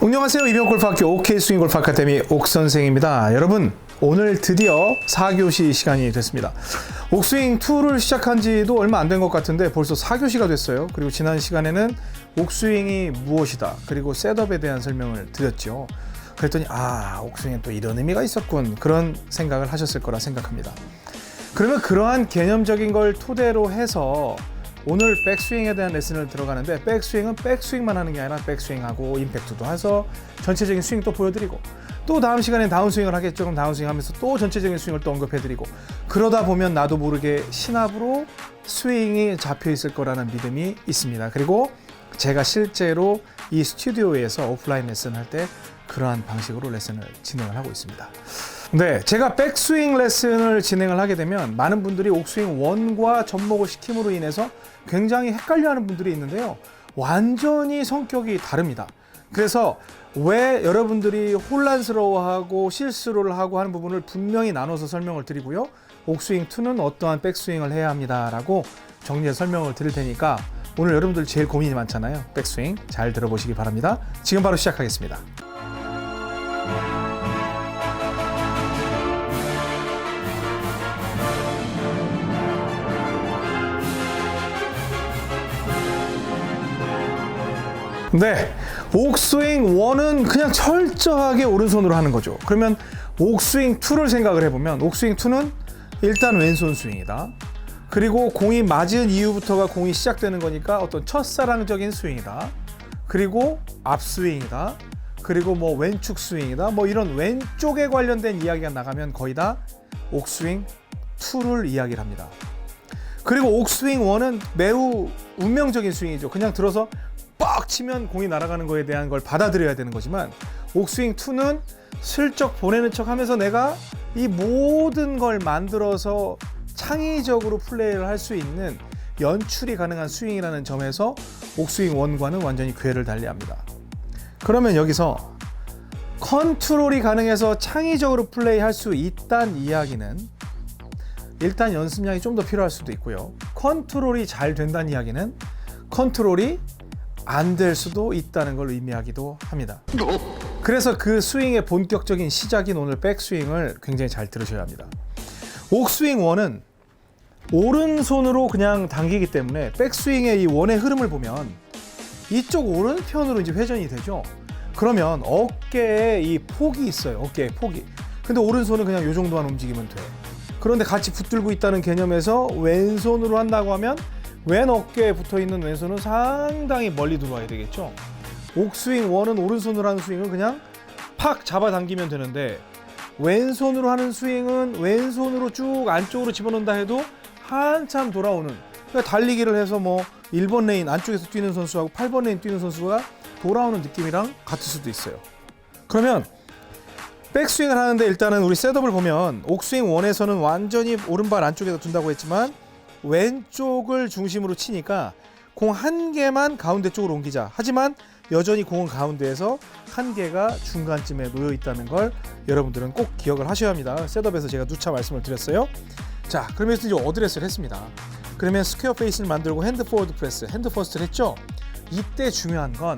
안녕하세요. 이병골프학교 OK스윙골프 아카데미 옥선생입니다. 여러분, 오늘 드디어 4교시 시간이 됐습니다. 옥스윙2를 시작한 지도 얼마 안 된 것 같은데 벌써 4교시가 됐어요. 그리고 지난 시간에는 옥스윙이 무엇이다, 그리고 셋업에 대한 설명을 드렸죠. 그랬더니 옥스윙엔 또 이런 의미가 있었군, 그런 생각을 하셨을 거라 생각합니다. 그러면 그러한 개념적인 걸 토대로 해서 오늘 백스윙에 대한 레슨을 들어가는데, 백스윙은 백스윙만 하는 게 아니라 백스윙하고 임팩트도 해서 전체적인 스윙도 보여드리고, 또 다음 시간엔 다운스윙을 하겠죠. 그럼 다운스윙 하면서 또 전체적인 스윙을 또 언급해드리고, 그러다 보면 나도 모르게 신압으로 스윙이 잡혀 있을 거라는 믿음이 있습니다. 그리고 제가 실제로 이 스튜디오에서 오프라인 레슨 할 때 그러한 방식으로 레슨을 진행을 하고 있습니다. 네, 제가 백스윙 레슨을 진행을 하게 되면 많은 분들이 옥스윙 1과 접목을 시킴으로 인해서 굉장히 헷갈려하는 분들이 있는데요. 완전히 성격이 다릅니다. 그래서 왜 여러분들이 혼란스러워하고 실수를 하고 하는 부분을 분명히 나눠서 설명을 드리고요. 옥스윙 2는 어떠한 백스윙을 해야 합니다라고 정리해서 설명을 드릴 테니까 오늘 여러분들 제일 고민이 많잖아요. 백스윙 잘 들어보시기 바랍니다. 지금 바로 시작하겠습니다. 네, 옥스윙 1은 그냥 철저하게 오른손으로 하는 거죠. 그러면 옥스윙 2를 생각을 해보면, 옥스윙 2는 일단 왼손 스윙이다. 그리고 공이 맞은 이후부터가 공이 시작되는 거니까 어떤 첫사랑적인 스윙이다. 그리고 앞스윙이다. 그리고 뭐 왼축 스윙이다. 뭐 이런 왼쪽에 관련된 이야기가 나가면 거의 다 옥스윙 2를 이야기를 합니다. 그리고 옥스윙 1은 매우 운명적인 스윙이죠. 그냥 들어서 빡 치면 공이 날아가는 거에 대한 걸 받아들여야 되는 거지만, 옥스윙 2는 슬쩍 보내는 척 하면서 내가 이 모든 걸 만들어서 창의적으로 플레이를 할 수 있는 연출이 가능한 스윙이라는 점에서 옥스윙 1과는 완전히 궤를 달리합니다. 그러면 여기서 컨트롤이 가능해서 창의적으로 플레이할 수 있다는 이야기는 일단 연습량이 좀 더 필요할 수도 있고요. 컨트롤이 잘 된다는 이야기는 컨트롤이 안 될 수도 있다는 걸 의미하기도 합니다. 그래서 그 스윙의 본격적인 시작인 오늘 백스윙을 굉장히 잘 들으셔야 합니다. 옥스윙 1은 오른손으로 그냥 당기기 때문에 백스윙의 이 원의 흐름을 보면 이쪽 오른편으로 이제 회전이 되죠. 그러면 어깨에 이 폭이 있어요. 어깨에 폭이. 근데 오른손은 그냥 이 정도만 움직이면 돼. 그런데 같이 붙들고 있다는 개념에서 왼손으로 한다고 하면 왼 어깨에 붙어있는 왼손은 상당히 멀리 들어와야 되겠죠. 옥스윙 1은 오른손으로 하는 스윙은 그냥 팍 잡아당기면 되는데, 왼손으로 하는 스윙은 왼손으로 쭉 안쪽으로 집어넣는다 해도 한참 돌아오는, 그러니까 달리기를 해서 뭐 1번 레인 안쪽에서 뛰는 선수하고 8번 레인 뛰는 선수가 돌아오는 느낌이랑 같을 수도 있어요. 그러면 백스윙을 하는데 일단은 우리 셋업을 보면 옥스윙 1에서는 완전히 오른발 안쪽에다 둔다고 했지만 왼쪽을 중심으로 치니까 공 한 개만 가운데 쪽으로 옮기자. 하지만 여전히 공은 가운데에서 한 개가 중간쯤에 놓여 있다는 걸 여러분들은 꼭 기억을 하셔야 합니다. 셋업에서 제가 누차 말씀을 드렸어요. 자, 그러면 이제 어드레스를 했습니다. 그러면 스퀘어 페이스를 만들고 핸드 포워드 프레스, 핸드 퍼스트를 했죠. 이때 중요한 건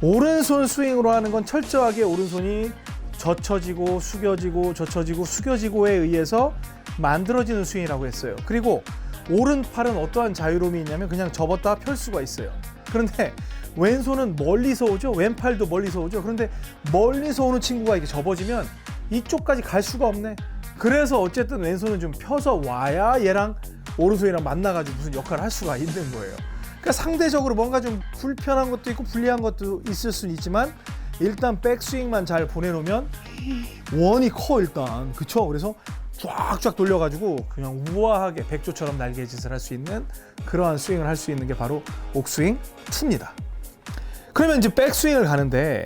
오른손 스윙으로 하는 건 철저하게 오른손이 젖혀지고 숙여지고 젖혀지고 숙여지고에 의해서 만들어지는 스윙이라고 했어요. 그리고 오른팔은 어떠한 자유로움이 있냐면 그냥 접었다 펼 수가 있어요. 그런데 왼손은 멀리서 오죠. 왼팔도 멀리서 오죠. 그런데 멀리서 오는 친구가 이렇게 접어지면 이쪽까지 갈 수가 없네. 그래서 어쨌든 왼손은 좀 펴서 와야 얘랑 오른손이랑 만나가지고 무슨 역할을 할 수가 있는 거예요. 그러니까 상대적으로 뭔가 좀 불편한 것도 있고 불리한 것도 있을 수는 있지만, 일단 백스윙만 잘 보내놓으면 원이 커 일단. 그쵸? 그래서 쫙쫙 돌려가지고 그냥 우아하게 백조처럼 날개짓을 할 수 있는 그러한 스윙을 할 수 있는 게 바로 옥스윙 2입니다. 그러면 이제 백스윙을 가는데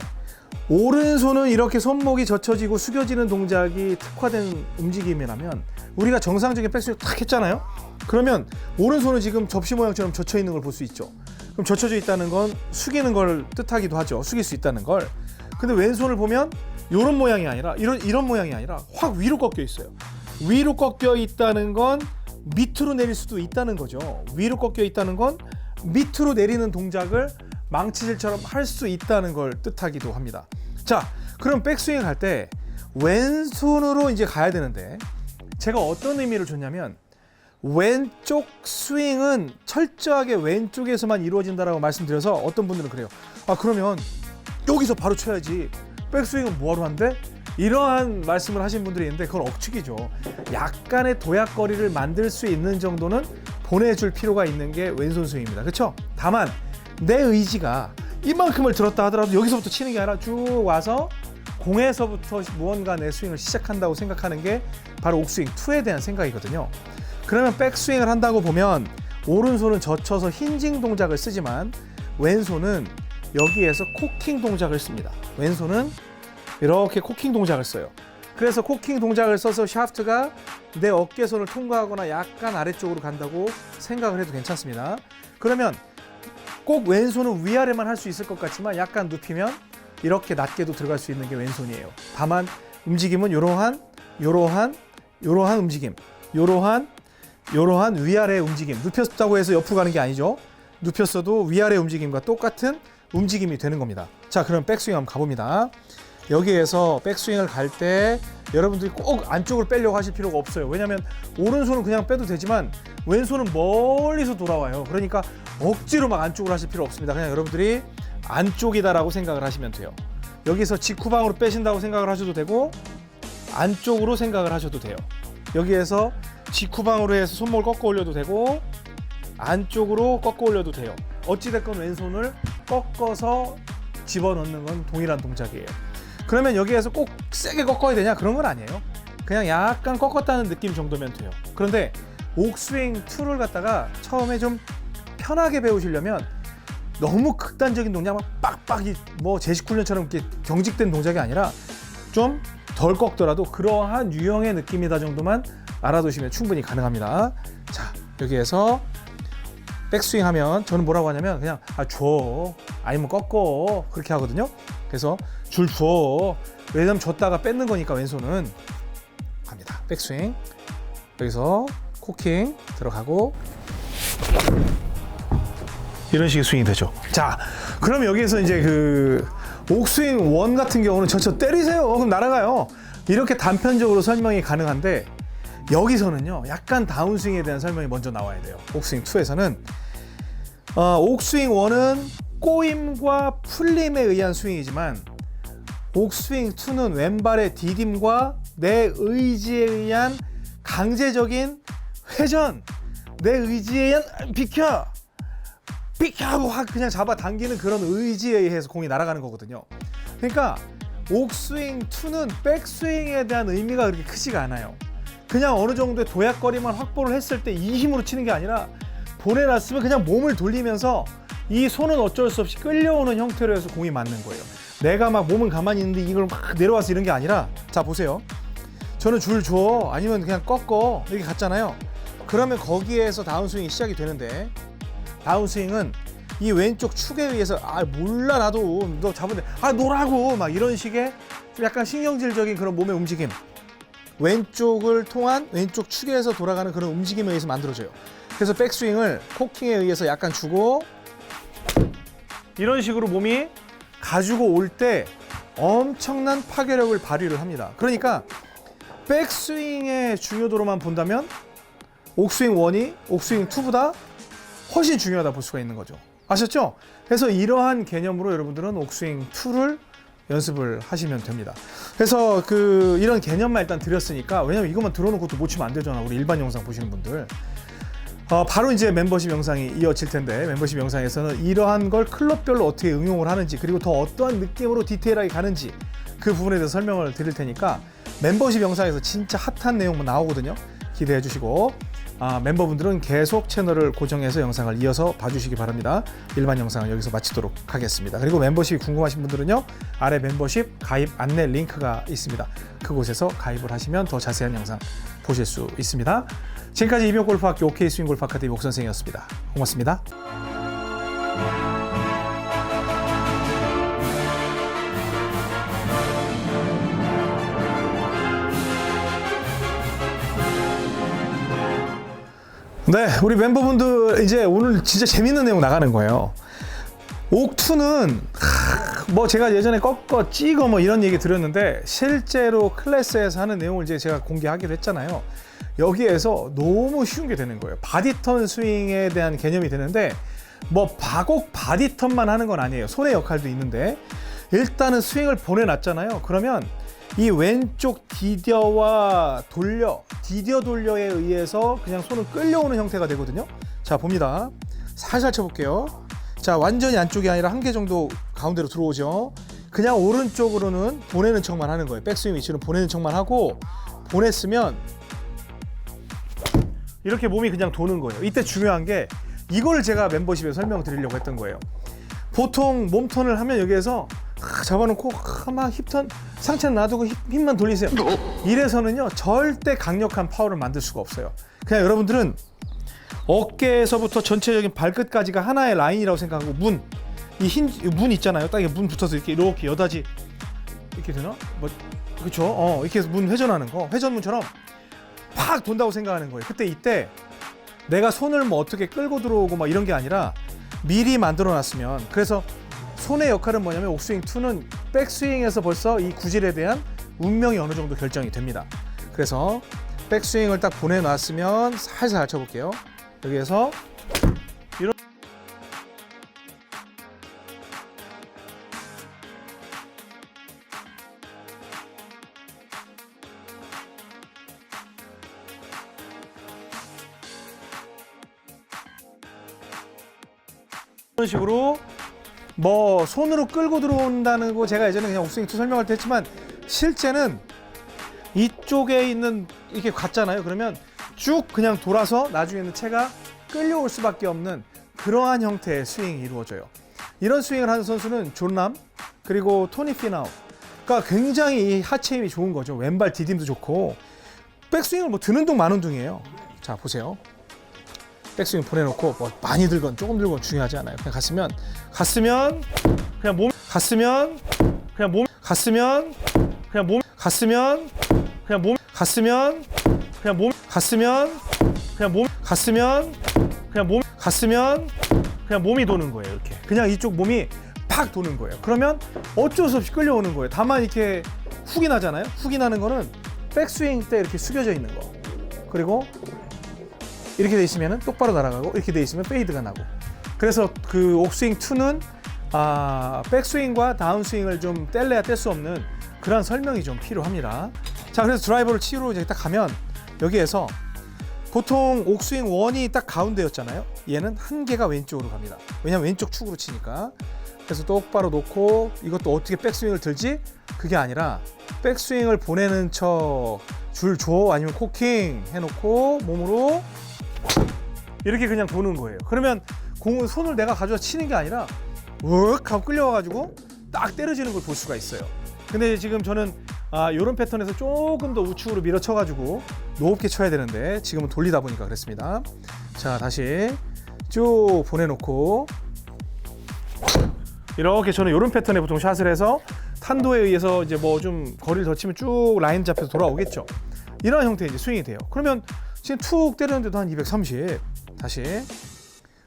오른손은 이렇게 손목이 젖혀지고 숙여지는 동작이 특화된 움직임이라면, 우리가 정상적인 백스윙을 탁 했잖아요. 그러면 오른손은 지금 접시 모양처럼 젖혀 있는 걸 볼 수 있죠. 그럼 젖혀져 있다는 건 숙이는 걸 뜻하기도 하죠. 숙일 수 있다는 걸. 근데 왼손을 보면 이런 모양이 아니라 이런 모양이 아니라 확 위로 꺾여 있어요. 위로 꺾여 있다는 건 밑으로 내릴 수도 있다는 거죠. 위로 꺾여 있다는 건 밑으로 내리는 동작을 망치질처럼 할 수 있다는 걸 뜻하기도 합니다. 자, 그럼 백스윙을 할 때 왼손으로 이제 가야 되는데 제가 어떤 의미를 줬냐면 왼쪽 스윙은 철저하게 왼쪽에서만 이루어진다라고 말씀드려서 어떤 분들은 그래요. 아, 그러면 여기서 바로 쳐야지. 백스윙은 뭐하러 한대? 이러한 말씀을 하신 분들이 있는데 그건 억측이죠. 약간의 도약거리를 만들 수 있는 정도는 보내줄 필요가 있는 게 왼손 스윙입니다. 그렇죠? 다만 내 의지가 이만큼을 들었다 하더라도 여기서부터 치는 게 아니라 쭉 와서 공에서부터 무언가 내 스윙을 시작한다고 생각하는 게 바로 옥스윙 2에 대한 생각이거든요. 그러면 백스윙을 한다고 보면 오른손은 젖혀서 힌징 동작을 쓰지만 왼손은 여기에서 코킹 동작을 씁니다. 왼손은 이렇게 코킹 동작을 써요. 그래서 코킹 동작을 써서 샤프트가 내 어깨선을 통과하거나 약간 아래쪽으로 간다고 생각을 해도 괜찮습니다. 그러면 꼭 왼손은 위아래만 할 수 있을 것 같지만 약간 눕히면 이렇게 낮게도 들어갈 수 있는 게 왼손이에요. 다만 움직임은 이러한 움직임, 이러한 위아래 움직임. 눕혔다고 해서 옆으로 가는 게 아니죠. 눕혔어도 위아래 움직임과 똑같은 움직임이 되는 겁니다. 자, 그럼 백스윙 한번 가봅니다. 여기에서 백스윙을 갈 때 여러분들이 꼭 안쪽을 빼려고 하실 필요가 없어요. 왜냐하면 오른손은 그냥 빼도 되지만 왼손은 멀리서 돌아와요. 그러니까 억지로 막 안쪽으로 하실 필요 없습니다. 그냥 여러분들이 안쪽이다라고 생각을 하시면 돼요. 여기서 직후방으로 빼신다고 생각을 하셔도 되고 안쪽으로 생각을 하셔도 돼요. 여기에서 직후방으로 해서 손목을 꺾어 올려도 되고 안쪽으로 꺾어 올려도 돼요. 어찌됐건 왼손을 꺾어서 집어넣는 건 동일한 동작이에요. 그러면 여기에서 꼭 세게 꺾어야 되냐? 그런 건 아니에요. 그냥 약간 꺾었다는 느낌 정도면 돼요. 그런데 옥스윙 2를 갖다가 처음에 좀 편하게 배우시려면 너무 극단적인 동작, 막 빡빡이 뭐 제식 훈련처럼 이렇게 경직된 동작이 아니라 좀 덜 꺾더라도 그러한 유형의 느낌이다 정도만 알아두시면 충분히 가능합니다. 자, 여기에서 백스윙 하면 저는 뭐라고 하냐면 그냥 줘, 아니면 꺾어, 그렇게 하거든요. 그래서 줄 줘. 왜냐면 줬다가 뺏는 거니까 왼손은 갑니다. 백스윙. 여기서 코킹 들어가고 이런 식의 스윙이 되죠. 자, 그럼 여기에서 이제 그 옥스윙 1 같은 경우는 저 때리세요. 그럼 날아가요. 이렇게 단편적으로 설명이 가능한데 여기서는요, 약간 다운스윙에 대한 설명이 먼저 나와야 돼요. 옥스윙 2에서는 옥스윙 1은 꼬임과 풀림에 의한 스윙이지만 옥스윙 2는 왼발의 디딤과 내 의지에 의한 강제적인 회전, 내 의지에 의한 비켜 하고 확 그냥 잡아당기는 그런 의지에 의해서 공이 날아가는 거거든요. 그러니까 옥스윙 2는 백스윙에 대한 의미가 그렇게 크지가 않아요. 그냥 어느 정도의 도약거리만 확보를 했을 때 이 힘으로 치는 게 아니라 보내놨으면 그냥 몸을 돌리면서 이 손은 어쩔 수 없이 끌려오는 형태로 해서 공이 맞는 거예요. 내가 막 몸은 가만히 있는데 이걸 막 내려와서 이런 게 아니라, 자 보세요. 저는 줄 줘, 아니면 그냥 꺾어, 이렇게 갔잖아요. 그러면 거기에서 다운스윙이 시작이 되는데, 다운스윙은 이 왼쪽 축에 의해서 몰라 나도 너 잡은데 노라고 막 이런 식의 좀 약간 신경질적인 그런 몸의 움직임, 왼쪽을 통한 왼쪽 축에서 돌아가는 그런 움직임에 의해서 만들어져요. 그래서 백스윙을 코킹에 의해서 약간 주고 이런 식으로 몸이 가지고 올 때 엄청난 파괴력을 발휘를 합니다. 그러니까 백스윙의 중요도로만 본다면 옥스윙 1이 옥스윙 2보다 훨씬 중요하다 볼 수가 있는 거죠. 아셨죠? 그래서 이러한 개념으로 여러분들은 옥스윙 2를 연습을 하시면 됩니다. 그래서 이런 개념만 일단 드렸으니까, 왜냐면 이것만 들어놓고 또 못 치면 안 되잖아. 우리 일반 영상 보시는 분들. 바로 이제 멤버십 영상이 이어질 텐데, 멤버십 영상에서는 이러한 걸 클럽별로 어떻게 응용을 하는지, 그리고 더 어떠한 느낌으로 디테일하게 가는지 그 부분에 대해서 설명을 드릴 테니까 멤버십 영상에서 진짜 핫한 내용 나오거든요. 기대해 주시고, 멤버분들은 계속 채널을 고정해서 영상을 이어서 봐주시기 바랍니다. 일반 영상은 여기서 마치도록 하겠습니다. 그리고 멤버십이 궁금하신 분들은요, 아래 멤버십 가입 안내 링크가 있습니다. 그곳에서 가입을 하시면 더 자세한 영상 보실 수 있습니다. 지금까지 이병골프학교 OK스윙골프 아카데미 옥선생이었습니다. 고맙습니다. 네, 우리 멤버분들 이제 오늘 진짜 재밌는 내용 나가는 거예요. 옥2는 뭐 제가 예전에 꺾어 찍어 뭐 이런 얘기 드렸는데 실제로 클래스에서 하는 내용을 이제 제가 공개하기로 했잖아요. 여기에서 너무 쉬운 게 되는 거예요. 바디턴 스윙에 대한 개념이 되는데 뭐 바곡 바디턴만 하는 건 아니에요. 손의 역할도 있는데 일단은 스윙을 보내놨잖아요. 그러면 이 왼쪽 디뎌와 디뎌 돌려에 의해서 그냥 손을 끌려오는 형태가 되거든요. 자, 봅니다. 살살 쳐볼게요. 자, 완전히 안쪽이 아니라 한 개 정도 가운데로 들어오죠. 그냥 오른쪽으로는 보내는 척만 하는 거예요. 백스윙 위치는 보내는 척만 하고 보냈으면 이렇게 몸이 그냥 도는 거예요. 이때 중요한 게 이걸 제가 멤버십에 설명드리려고 했던 거예요. 보통 몸턴을 하면 여기에서 잡아놓고 막 힙턴 상체는 놔두고 힙만 돌리세요. 이래서는요 절대 강력한 파워를 만들 수가 없어요. 그냥 여러분들은 어깨에서부터 전체적인 발끝까지가 하나의 라인이라고 생각하고 문 있잖아요. 딱 문 붙어서 이렇게 여다지 이렇게 되나? 뭐 그렇죠. 이렇게 해서 문 회전하는 거 회전문처럼 팍 돈다고 생각하는 거예요. 이때 내가 손을 뭐 어떻게 끌고 들어오고 막 이런 게 아니라 미리 만들어 놨으면, 그래서 손의 역할은 뭐냐면 옥스윙2는 백스윙에서 벌써 이 구질에 대한 운명이 어느 정도 결정이 됩니다. 그래서 백스윙을 딱 보내놨으면 살살 쳐볼게요. 여기에서 이런 식으로 뭐 손으로 끌고 들어온다는 거 제가 예전에 그냥 옥스윙2 설명할 때 했지만 실제는 이쪽에 있는 이렇게 갔잖아요. 그러면 쭉 그냥 돌아서 나중에는 채가 끌려올 수밖에 없는 그러한 형태의 스윙이 이루어져요. 이런 스윙을 하는 선수는 존 람 그리고 토니 피나우, 그러니까 굉장히 이 하체 힘이 좋은 거죠. 왼발 디딤도 좋고 백스윙을 뭐 드는 둥 마는 둥이에요. 자, 보세요. 백스윙 보내놓고 뭐 많이 들건 조금 들건 중요하지 않아요. 그냥 갔으면 그냥 몸 갔으면 그냥 몸 갔으면 그냥 몸 갔으면 그냥 몸 갔으면 그냥 몸 갔으면 그냥 몸 갔으면 그냥 몸 갔으면 그냥 몸이 도는 거예요. 이렇게 그냥 이쪽 몸이 팍 도는 거예요. 그러면 어쩔 수 없이 끌려오는 거예요. 다만 이렇게 훅이 나잖아요. 훅이 나는 거는 백스윙 때 이렇게 숙여져 있는 거, 그리고 이렇게 돼 있으면 똑바로 날아가고 이렇게 돼 있으면 페이드가 나고. 그래서 그 옥스윙2는 백스윙과 다운스윙을 좀 뗄래야 뗄 수 없는 그런 설명이 좀 필요합니다. 자, 그래서 드라이버를 치러 이제 딱 가면 여기에서 보통 옥스윙 1이 딱 가운데였잖아요. 얘는 한 개가 왼쪽으로 갑니다. 왜냐면 왼쪽 축으로 치니까. 그래서 똑바로 놓고 이것도 어떻게 백스윙을 들지? 그게 아니라 백스윙을 보내는 척 줄 줘 아니면 코킹 해놓고 몸으로 이렇게 그냥 도는 거예요. 그러면 공을 손을 내가 가져와 치는 게 아니라 욱 하고 끌려와가지고 딱 때려지는 걸 볼 수가 있어요. 근데 지금 저는 이런 패턴에서 조금 더 우측으로 밀어쳐가지고 높게 쳐야 되는데 지금은 돌리다 보니까 그랬습니다. 자, 다시 쭉 보내놓고 이렇게 저는 이런 패턴에 보통 샷을 해서 탄도에 의해서 이제 뭐 좀 거리를 더 치면 쭉 라인 잡혀서 돌아오겠죠. 이런 형태의 이제 스윙이 돼요. 그러면 지금 툭 때렸는데도 한 230. 다시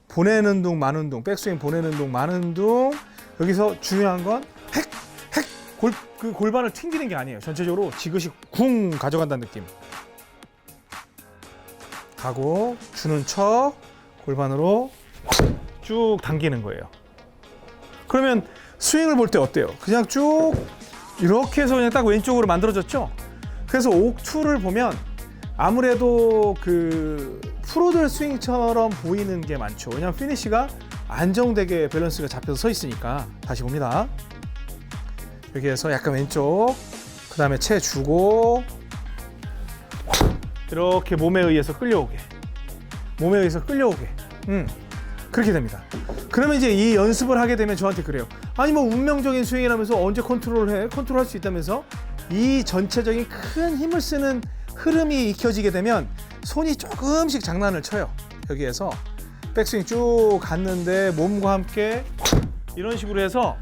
보내는 둥 마는 둥, 백스윙 보내는 둥 마는 둥. 여기서 중요한 건 그 골반을 튕기는 게 아니에요. 전체적으로 지그시 쿵 가져간다는 느낌. 가고 주는 척 골반으로 쭉 당기는 거예요. 그러면 스윙을 볼 때 어때요? 그냥 쭉 이렇게 해서 그냥 딱 왼쪽으로 만들어졌죠? 그래서 옥2를 보면 아무래도 그 프로들 스윙처럼 보이는 게 많죠. 왜냐면 피니시가 안정되게 밸런스가 잡혀서 서 있으니까. 다시 봅니다. 여기에서 약간 왼쪽, 그 다음에 채 주고 이렇게 몸에 의해서 끌려오게, 그렇게 됩니다. 그러면 이제 이 연습을 하게 되면 저한테 그래요. 아니 뭐 운명적인 스윙이라면서 언제 컨트롤할 수 있다면서. 이 전체적인 큰 힘을 쓰는 흐름이 익혀지게 되면 손이 조금씩 장난을 쳐요. 여기에서 백스윙 쭉 갔는데 몸과 함께 이런 식으로 해서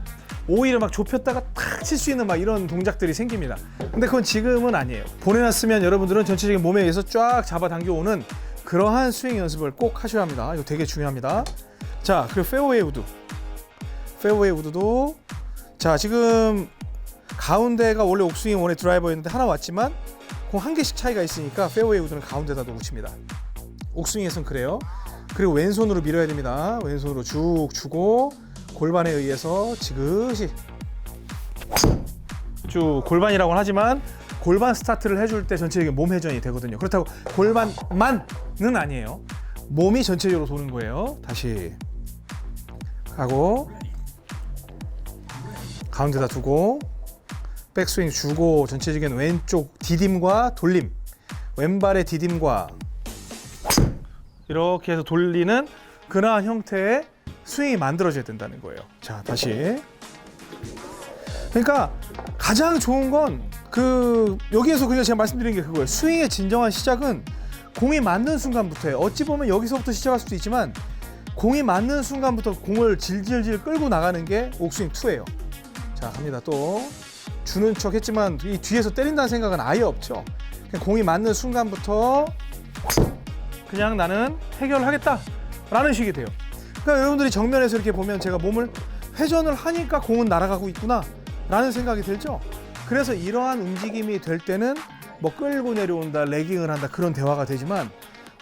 오히려 막 좁혔다가 탁 칠 수 있는 막 이런 동작들이 생깁니다. 근데 그건 지금은 아니에요. 보내놨으면 여러분들은 전체적인 몸에 의해서 쫙 잡아당겨오는 그러한 스윙 연습을 꼭 하셔야 합니다. 이거 되게 중요합니다. 자, 그리고 페어웨이 우드. 페어웨이 우드도 자 지금 가운데가 원래 옥스윙 원의 드라이버였는데 하나 왔지만 공 한 개씩 차이가 있으니까 페어웨이 우드는 가운데다 놓고 칩니다. 옥스윙에선 그래요. 그리고 왼손으로 밀어야 됩니다. 왼손으로 쭉 주고 골반에 의해서 지그시 쭉 골반이라고는 하지만 골반 스타트를 해줄 때 전체적인 몸 회전이 되거든요. 그렇다고 골반만은 아니에요. 몸이 전체적으로 도는 거예요. 다시 하고 가운데다 두고 백스윙 주고 전체적인 왼쪽 디딤과 돌림, 왼발의 디딤과 이렇게 해서 돌리는 그러한 형태의 스윙이 만들어져야 된다는 거예요. 자, 다시. 그러니까 가장 좋은 건 여기에서 그냥 제가 말씀드린 게 그거예요. 스윙의 진정한 시작은 공이 맞는 순간부터예요. 어찌 보면 여기서부터 시작할 수도 있지만 공이 맞는 순간부터 공을 질질질 끌고 나가는 게 옥스윙 2예요. 자, 갑니다. 또 주는 척 했지만 이 뒤에서 때린다는 생각은 아예 없죠. 그냥 공이 맞는 순간부터 그냥 나는 해결하겠다 라는 식이 돼요. 그러니까 여러분들이 정면에서 이렇게 보면 제가 몸을 회전을 하니까 공은 날아가고 있구나 라는 생각이 들죠. 그래서 이러한 움직임이 될 때는 뭐 끌고 내려온다, 레깅을 한다 그런 대화가 되지만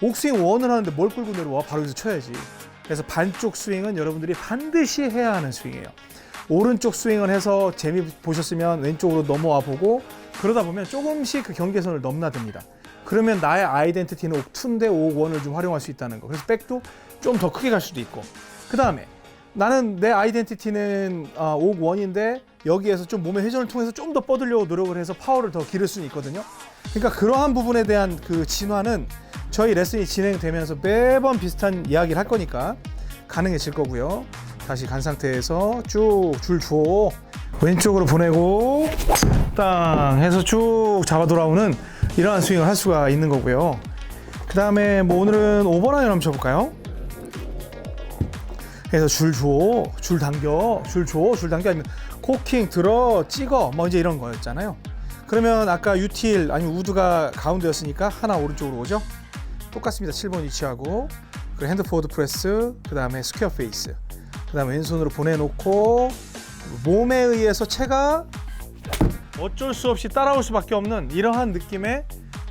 옥스윙 1을 하는데 뭘 끌고 내려와? 바로 여기서 쳐야지. 그래서 반쪽 스윙은 여러분들이 반드시 해야 하는 스윙이에요. 오른쪽 스윙을 해서 재미 보셨으면 왼쪽으로 넘어와 보고 그러다 보면 조금씩 그 경계선을 넘나듭니다. 그러면 나의 아이덴티티는 옥 2인데 옥 1을 좀 활용할 수 있다는 거. 그래서 백도 좀 더 크게 갈 수도 있고. 그 다음에 나는 내 아이덴티티는 옥 1인데 여기에서 좀 몸의 회전을 통해서 좀 더 뻗으려고 노력을 해서 파워를 더 기를 수는 있거든요. 그러니까 그러한 부분에 대한 그 진화는 저희 레슨이 진행되면서 매번 비슷한 이야기를 할 거니까 가능해질 거고요. 다시 간 상태에서 쭉 줄 줘. 왼쪽으로 보내고 땅 해서 쭉 잡아 돌아오는 이러한 스윙을 할 수가 있는 거고요. 그 다음에 뭐 오늘은 오버라인 한번 쳐볼까요? 그래서 줄 줘, 줄 당겨, 줄 줘, 줄 당겨 아니면 코킹 들어, 찍어 뭐 이제 이런 거였잖아요. 그러면 아까 유틸 아니면 우드가 가운데였으니까 하나 오른쪽으로 오죠. 똑같습니다. 7번 위치하고 그리고 핸드 포워드 프레스, 그 다음에 스퀘어 페이스, 그 다음에 왼손으로 보내놓고 몸에 의해서 채가 어쩔 수 없이 따라올 수밖에 없는 이러한 느낌의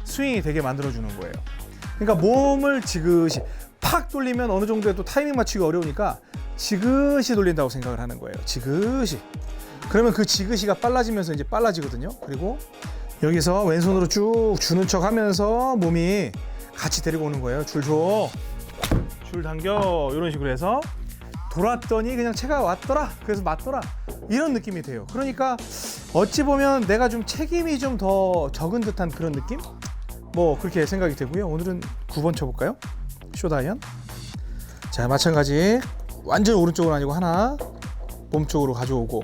스윙이 되게 만들어주는 거예요. 그러니까 몸을 지그시 팍 돌리면 어느 정도의 또 타이밍 맞추기가 어려우니까 지그시 돌린다고 생각을 하는 거예요. 지그시. 그러면 그 지그시가 빨라지면서 이제 빨라지거든요. 그리고 여기서 왼손으로 쭉 주는 척 하면서 몸이 같이 데리고 오는 거예요. 줄 줘, 줄 당겨 이런 식으로 해서 돌았더니 그냥 채가 왔더라. 그래서 맞더라. 이런 느낌이 돼요. 그러니까 어찌 보면 내가 좀 책임이 좀 더 적은 듯한 그런 느낌? 뭐 그렇게 생각이 되고요. 오늘은 9번 쳐볼까요? 쇼다이언. 자, 마찬가지 완전 오른쪽은 아니고 하나 몸쪽으로 가져오고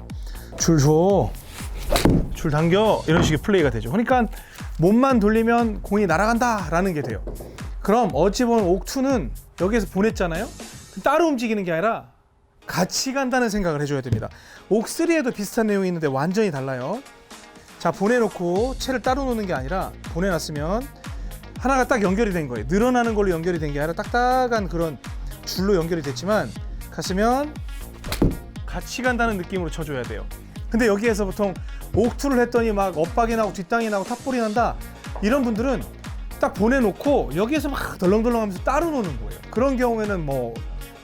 줄 줘, 줄 당겨 이런 식의 플레이가 되죠. 그러니까 몸만 돌리면 공이 날아간다 라는 게 돼요. 그럼 어찌 보면 옥2는 여기에서 보냈잖아요. 따로 움직이는 게 아니라 같이 간다는 생각을 해줘야 됩니다. 옥3에도 비슷한 내용이 있는데 완전히 달라요. 자, 보내놓고 채를 따로 놓는 게 아니라 보내놨으면 하나가 딱 연결이 된 거예요. 늘어나는 걸로 연결이 된 게 아니라 딱딱한 그런 줄로 연결이 됐지만 갔으면 같이 간다는 느낌으로 쳐줘야 돼요. 근데 여기에서 보통 옥2를 했더니 막 엇박이 나고 뒷땅이 나고 탑볼이 난다 이런 분들은 딱 보내놓고 여기에서 막 덜렁덜렁 하면서 따로 노는 거예요. 그런 경우에는 뭐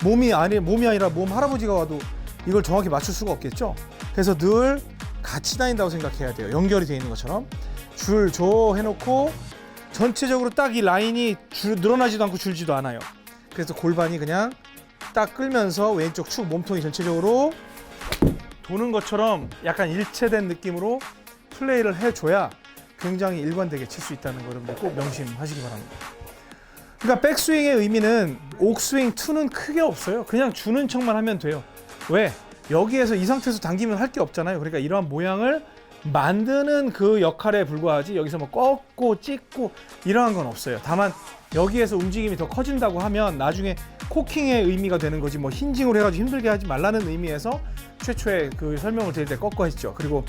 몸이 아니라 몸 할아버지가 와도 이걸 정확히 맞출 수가 없겠죠. 그래서 늘 같이 다닌다고 생각해야 돼요. 연결이 되어 있는 것처럼 줄 줘 해놓고 전체적으로 딱 이 라인이 늘어나지도 않고 줄지도 않아요. 그래서 골반이 그냥 딱 끌면서 왼쪽 축 몸통이 전체적으로 도는 것처럼 약간 일체된 느낌으로 플레이를 해줘야 굉장히 일관되게 칠 수 있다는 거 여러분들 꼭 명심하시기 바랍니다. 그러니까 백스윙의 의미는 옥스윙 2는 크게 없어요. 그냥 주는 척만 하면 돼요. 왜? 여기에서 이 상태에서 당기면 할 게 없잖아요. 그러니까 이러한 모양을 만드는 그 역할에 불과하지 여기서 뭐 꺾고 찍고 이러한 건 없어요. 다만 여기에서 움직임이 더 커진다고 하면 나중에 코킹의 의미가 되는 거지 뭐 힌징으로 해가지고 힘들게 하지 말라는 의미에서 최초에 그 설명을 드릴 때 꺾어 했죠. 그리고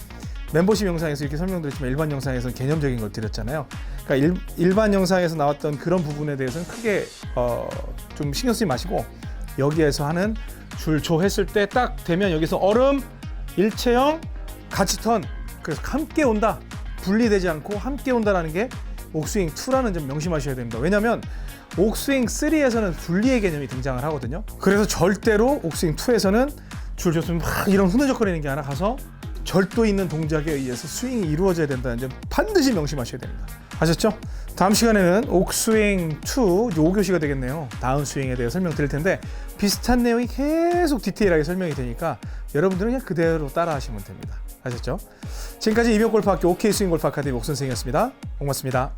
멤버십 영상에서 이렇게 설명드렸지만 일반 영상에서는 개념적인 걸 드렸잖아요. 그러니까 일반 영상에서 나왔던 그런 부분에 대해서는 크게 좀 신경 쓰지 마시고 여기에서 하는 줄초 했을 때 딱 되면 여기서 얼음, 일체형, 같이 턴. 그래서 함께 온다. 분리되지 않고 함께 온다라는 게 옥스윙 2라는 점 명심하셔야 됩니다. 왜냐하면 옥스윙 3에서는 분리의 개념이 등장을 하거든요. 그래서 절대로 옥스윙 2에서는 줄 줬으면 막 이런 흐느적거리는 게 아니라 가서 절도 있는 동작에 의해서 스윙이 이루어져야 된다는 점 반드시 명심하셔야 됩니다. 아셨죠? 다음 시간에는 옥스윙 2 5교시가 되겠네요. 다운스윙에 대해 설명드릴 텐데 비슷한 내용이 계속 디테일하게 설명이 되니까 여러분들은 그냥 그대로 따라 하시면 됩니다. 아셨죠? 지금까지 이병골프학교 OK스윙골프 아카데미 옥선생이었습니다. 고맙습니다.